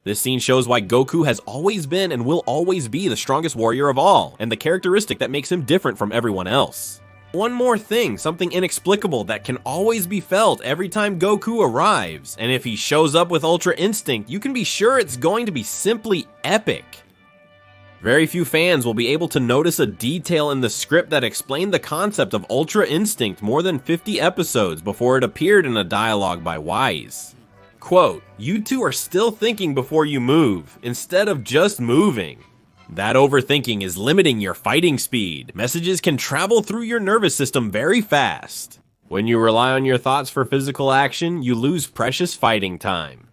This scene shows why Goku has always been and will always be the strongest warrior of all, and the characteristic that makes him different from everyone else. One more thing, something inexplicable that can always be felt every time Goku arrives, and if he shows up with Ultra Instinct, you can be sure it's going to be simply epic. Very few fans will be able to notice a detail in the script that explained the concept of Ultra Instinct more than 50 episodes before it appeared in a dialogue by Wise. Quote, "You two are still thinking before you move, instead of just moving. That overthinking is limiting your fighting speed. Messages can travel through your nervous system very fast. When you rely on your thoughts for physical action, you lose precious fighting time.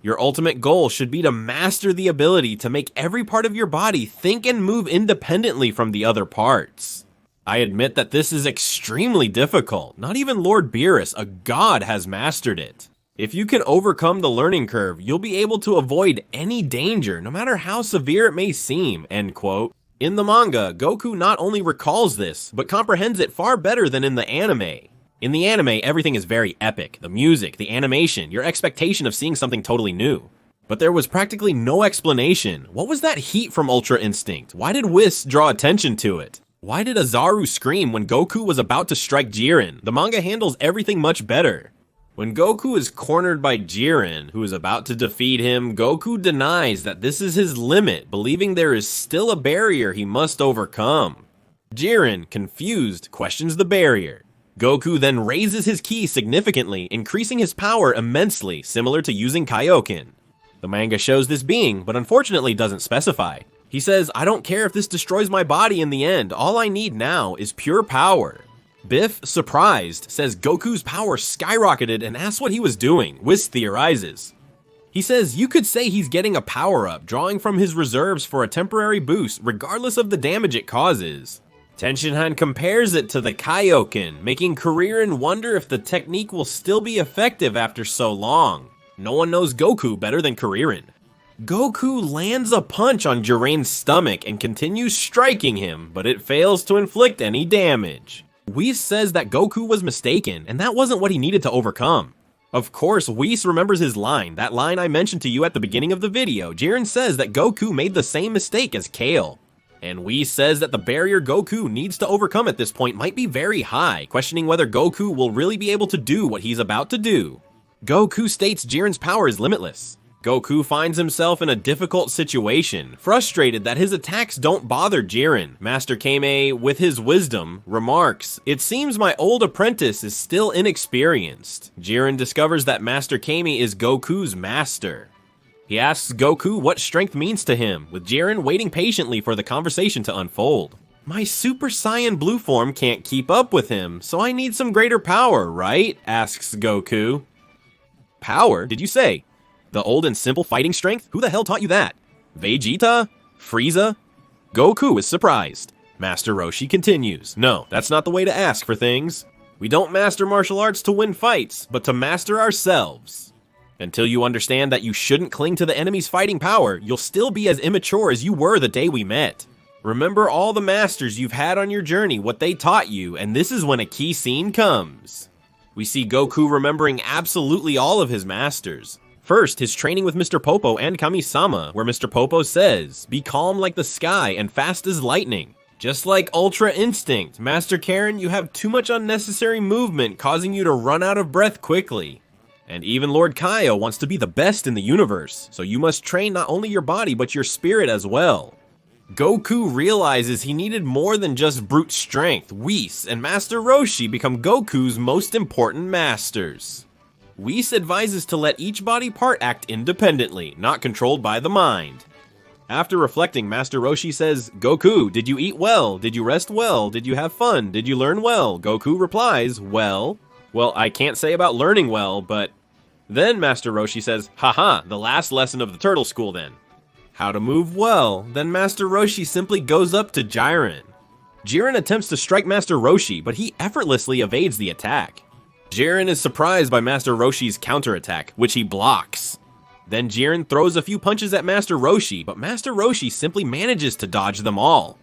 Your ultimate goal should be to master the ability to make every part of your body think and move independently from the other parts. I admit that this is extremely difficult. Not even Lord Beerus, a god, has mastered it. If you can overcome the learning curve, you'll be able to avoid any danger, no matter how severe it may seem," end quote. In the manga, Goku not only recalls this, but comprehends it far better than in the anime. In the anime, everything is very epic. The music, the animation, your expectation of seeing something totally new. But there was practically no explanation. What was that heat from Ultra Instinct? Why did Whis draw attention to it? Why did Azaru scream when Goku was about to strike Jiren? The manga handles everything much better. When Goku is cornered by Jiren, who is about to defeat him, Goku denies that this is his limit, believing there is still a barrier he must overcome. Jiren, confused, questions the barrier. Goku then raises his ki significantly, increasing his power immensely, similar to using Kaioken. The manga shows this being, but unfortunately doesn't specify. He says, "I don't care if this destroys my body in the end, all I need now is pure power." Biff, surprised, says Goku's power skyrocketed and asks what he was doing. Whis theorizes. He says you could say he's getting a power-up, drawing from his reserves for a temporary boost, regardless of the damage it causes. Tenshinhan compares it to the Kaioken, making Kuririn wonder if the technique will still be effective after so long. No one knows Goku better than Kuririn. Goku lands a punch on Jiren's stomach and continues striking him, but it fails to inflict any damage. Whis says that Goku was mistaken, and that wasn't what he needed to overcome. Of course, Whis remembers his line, that line I mentioned to you at the beginning of the video. Jiren says that Goku made the same mistake as Kale. And Whis says that the barrier Goku needs to overcome at this point might be very high, questioning whether Goku will really be able to do what he's about to do. Goku states Jiren's power is limitless. Goku finds himself in a difficult situation, frustrated that his attacks don't bother Jiren. Master Kame, with his wisdom, remarks, "It seems my old apprentice is still inexperienced." Jiren discovers that Master Kame is Goku's master. He asks Goku what strength means to him, with Jiren waiting patiently for the conversation to unfold. "My Super Saiyan Blue form can't keep up with him, so I need some greater power, right?" asks Goku. "Power, did you say? The old and simple fighting strength? Who the hell taught you that? ve-JEE-ta? Frieza?" Goku is surprised. Master Roshi continues, "No, that's not the way to ask for things. We don't master martial arts to win fights, but to master ourselves. Until you understand that you shouldn't cling to the enemy's fighting power, you'll still be as immature as you were the day we met. Remember all the masters you've had on your journey, what they taught you, and this is when a key scene comes." We see Goku remembering absolutely all of his masters. First, his training with Mr. Popo and Kami-sama, where Mr. Popo says, "Be calm like the sky and fast as lightning." Just like Ultra Instinct, Master Karen, you have too much unnecessary movement causing you to run out of breath quickly. And even Lord Kaio wants to be the best in the universe, so you must train not only your body but your spirit as well. Goku realizes he needed more than just brute strength. Whis and Master Roshi become Goku's most important masters. Whis advises to let each body part act independently, not controlled by the mind. After reflecting, Master Roshi says, "Goku, did you eat well? Did you rest well? Did you have fun? Did you learn well?" Goku replies, Well, I can't say about learning well, but..." Then Master Roshi says, "Haha, the last lesson of the Turtle School then. How to move well." Then Master Roshi simply goes up to Jiren. Jiren attempts to strike Master Roshi, but he effortlessly evades the attack. Jiren is surprised by Master Roshi's counterattack, which he blocks. Then Jiren throws a few punches at Master Roshi, but Master Roshi simply manages to dodge them all.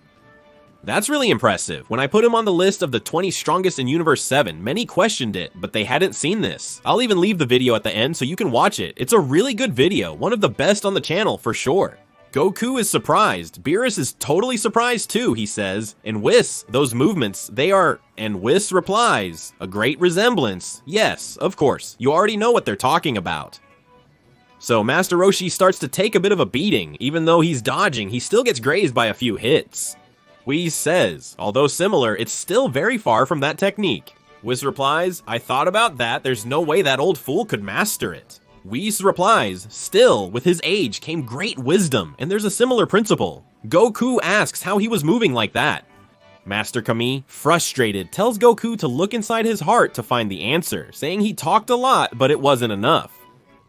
That's really impressive. When I put him on the list of the 20 strongest in Universe 7, many questioned it, but they hadn't seen this. I'll even leave the video at the end so you can watch it. It's a really good video, one of the best on the channel for sure. Goku is surprised. Beerus is totally surprised too, he says. And Whis, those movements, they are... And Whis replies, a great resemblance. Yes, of course. You already know what they're talking about. So Master Roshi starts to take a bit of a beating. Even though he's dodging, he still gets grazed by a few hits. Whis says, although similar, it's still very far from that technique. Whis replies, I thought about that. There's no way that old fool could master it. Whis replies, still, with his age came great wisdom, and there's a similar principle. Goku asks how he was moving like that. Master Kami, frustrated, tells Goku to look inside his heart to find the answer, saying he talked a lot, but it wasn't enough.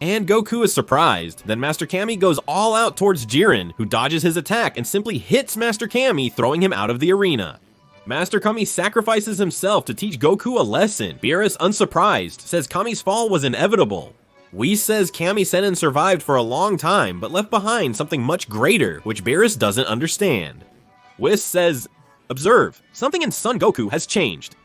And Goku is surprised. Then Master Kami goes all out towards Jiren, who dodges his attack and simply hits Master Kami, throwing him out of the arena. Master Kami sacrifices himself to teach Goku a lesson. Beerus, unsurprised, says Kami's fall was inevitable. Whis says Kami-Senin survived for a long time, but left behind something much greater, which Beerus doesn't understand. Whis says, observe, something in Son Goku has changed.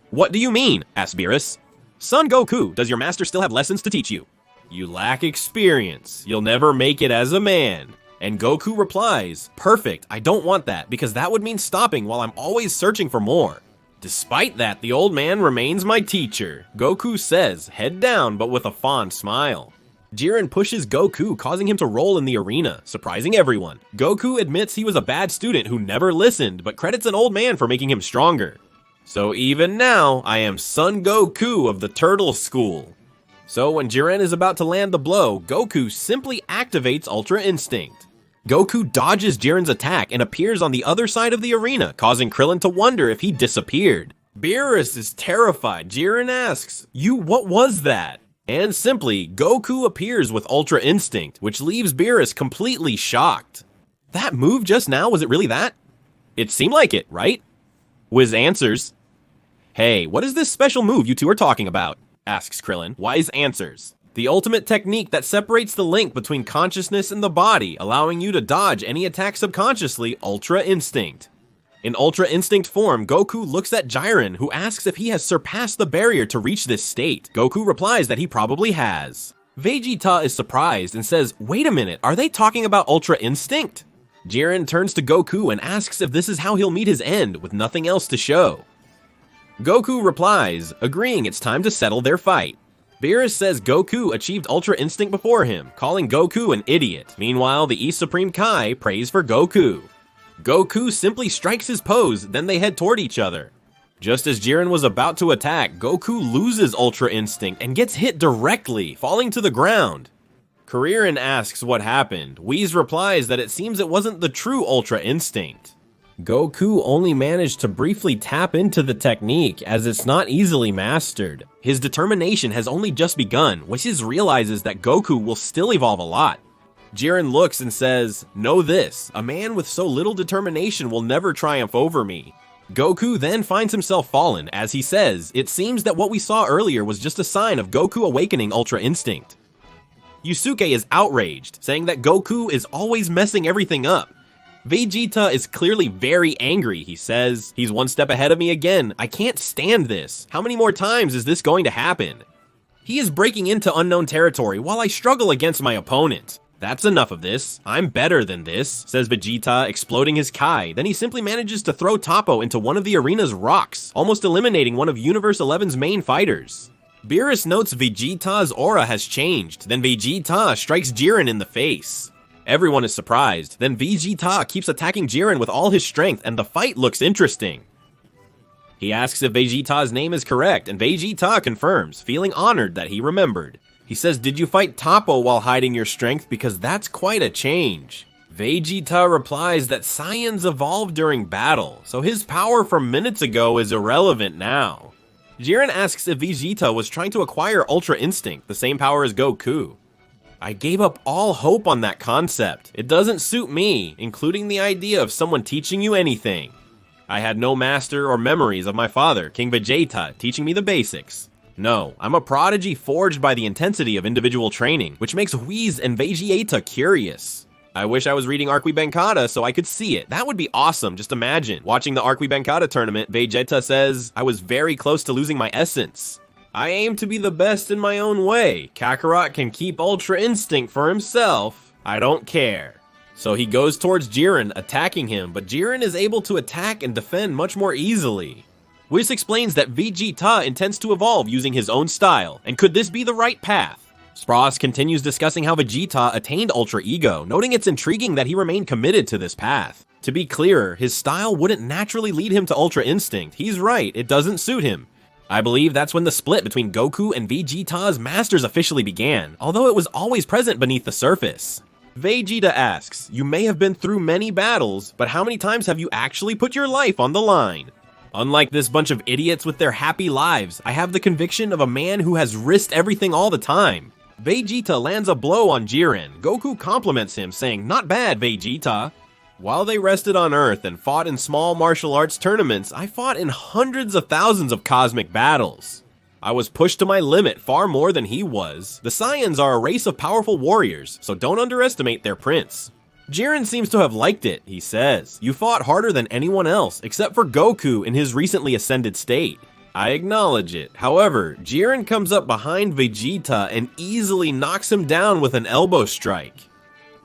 What do you mean? Asks Beerus. Son Goku, does your master still have lessons to teach you? You lack experience. You'll never make it as a man. And Goku replies, perfect, I don't want that, because that would mean stopping while I'm always searching for more. Despite that, the old man remains my teacher. Goku says, head down, but with a fond smile. Jiren pushes Goku, causing him to roll in the arena, surprising everyone. Goku admits he was a bad student who never listened, but credits an old man for making him stronger. So even now, I am Son Goku of the Turtle School. So when Jiren is about to land the blow, Goku simply activates Ultra Instinct. Goku dodges Jiren's attack and appears on the other side of the arena, causing Krillin to wonder if he disappeared. Beerus is terrified. Jiren asks, what was that? And simply, Goku appears with Ultra Instinct, which leaves Beerus completely shocked. That move just now, was it really that? It seemed like it, right? Whis answers, hey, what is this special move you two are talking about? Asks Krillin. Whis answers, the ultimate technique that separates the link between consciousness and the body, allowing you to dodge any attack subconsciously, Ultra Instinct. In Ultra Instinct form, Goku looks at Jiren, who asks if he has surpassed the barrier to reach this state. Goku replies that he probably has. ve-JEE-ta is surprised and says, wait a minute, are they talking about Ultra Instinct? Jiren turns to Goku and asks if this is how he'll meet his end, with nothing else to show. Goku replies, agreeing it's time to settle their fight. Beerus says Goku achieved Ultra Instinct before him, calling Goku an idiot. Meanwhile, the East Supreme Kai prays for Goku. Goku simply strikes his pose, then they head toward each other. Just as Jiren was about to attack, Goku loses Ultra Instinct and gets hit directly, falling to the ground. Kuririn asks what happened. Whis replies that it seems it wasn't the true Ultra Instinct. Goku only managed to briefly tap into the technique, as it's not easily mastered. His determination has only just begun, Whis realizes that Goku will still evolve a lot. Jiren looks and says, know this, a man with so little determination will never triumph over me. Goku then finds himself fallen, as he says, it seems that what we saw earlier was just a sign of Goku awakening Ultra Instinct. Yusuke is outraged, saying that Goku is always messing everything up. ve-JEE-ta is clearly very angry, he says. He's one step ahead of me again. I can't stand this. How many more times is this going to happen? He is breaking into unknown territory while I struggle against my opponent. That's enough of this. I'm better than this, says ve-JEE-ta, exploding his Kai. Then he simply manages to throw Toppo into one of the arena's rocks, almost eliminating one of Universe 11's main fighters. Beerus notes ve-JEE-ta's aura has changed. Then ve-JEE-ta strikes Jiren in the face. Everyone is surprised. Then ve-JEE-ta keeps attacking Jiren with all his strength, and the fight looks interesting. He asks if ve-JEE-ta's name is correct, and ve-JEE-ta confirms, feeling honored that he remembered. He says, did you fight Toppo while hiding your strength? Because that's quite a change. ve-JEE-ta replies that Saiyans evolved during battle, so his power from minutes ago is irrelevant now. Jiren asks if ve-JEE-ta was trying to acquire Ultra Instinct, the same power as Goku. I gave up all hope on that concept. It doesn't suit me, including the idea of someone teaching you anything. I had no master or memories of my father, King ve-JEE-ta, teaching me the basics. No, I'm a prodigy forged by the intensity of individual training, which makes Whis and ve-JEE-ta curious. I wish I was reading ve-JEE-ta so I could see it. That would be awesome, just imagine. Watching the ve-JEE-ta tournament, ve-JEE-ta says, I was very close to losing my essence. I aim to be the best in my own way. Kakarot can keep Ultra Instinct for himself. I don't care. So he goes towards Jiren, attacking him, but Jiren is able to attack and defend much more easily. Which explains that ve-JEE-ta intends to evolve using his own style, and could this be the right path? Spross continues discussing how ve-JEE-ta attained Ultra Ego, noting it's intriguing that he remained committed to this path. To be clearer, his style wouldn't naturally lead him to Ultra Instinct. He's right, it doesn't suit him. I believe that's when the split between Goku and ve-JEE-ta's masters officially began, although it was always present beneath the surface. ve-JEE-ta asks, you may have been through many battles, but how many times have you actually put your life on the line? Unlike this bunch of idiots with their happy lives, I have the conviction of a man who has risked everything all the time. ve-JEE-ta lands a blow on Jiren. Goku compliments him, saying, not bad, ve-JEE-ta. While they rested on Earth and fought in small martial arts tournaments, I fought in hundreds of thousands of cosmic battles. I was pushed to my limit far more than he was. The Saiyans are a race of powerful warriors, so don't underestimate their prince. Jiren seems to have liked it, he says. You fought harder than anyone else, except for Goku in his recently ascended state. I acknowledge it. However, Jiren comes up behind ve-JEE-ta and easily knocks him down with an elbow strike.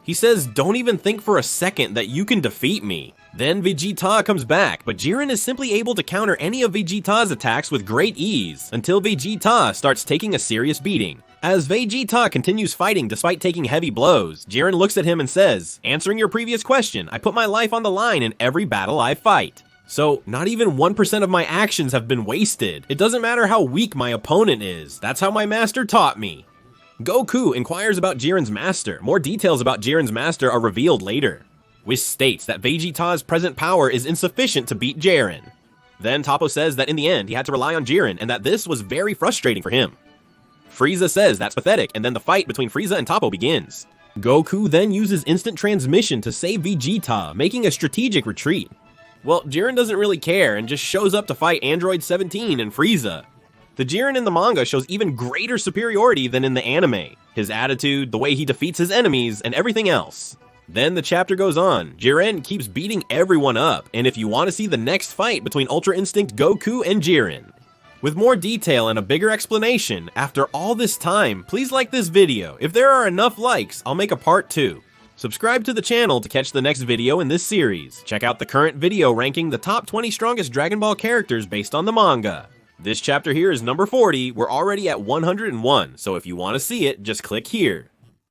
He says, don't even think for a second that you can defeat me. Then ve-JEE-ta comes back, but Jiren is simply able to counter any of ve-JEE-ta's attacks with great ease, until ve-JEE-ta starts taking a serious beating. As ve-JEE-ta continues fighting despite taking heavy blows, Jiren looks at him and says, answering your previous question, I put my life on the line in every battle I fight. So, not even 1% of my actions have been wasted. It doesn't matter how weak my opponent is, that's how my master taught me. Go-Kuu inquires about Jiren's master. More details about Jiren's master are revealed later. Which states that ve-JEE-ta's present power is insufficient to beat Jiren. Then Toppo says that in the end he had to rely on Jiren and that this was very frustrating for him. Frieza says that's pathetic, and then the fight between Frieza and Toppo begins. Goku then uses instant transmission to save ve-JEE-ta, making a strategic retreat. Well, Jiren doesn't really care and just shows up to fight Android 17 and Frieza. The Jiren in the manga shows even greater superiority than in the anime. His attitude, the way he defeats his enemies, and everything else. Then the chapter goes on. Jiren keeps beating everyone up, and if you want to see the next fight between Ultra Instinct Goku and Jiren. With more detail and a bigger explanation, after all this time, please like this video. If there are enough likes, I'll make a part 2. Subscribe to the channel to catch the next video in this series. Check out the current video ranking the top 20 strongest Dragon Ball characters based on the manga. This chapter here is number 40, we're already at 101, so if you want to see it, just click here.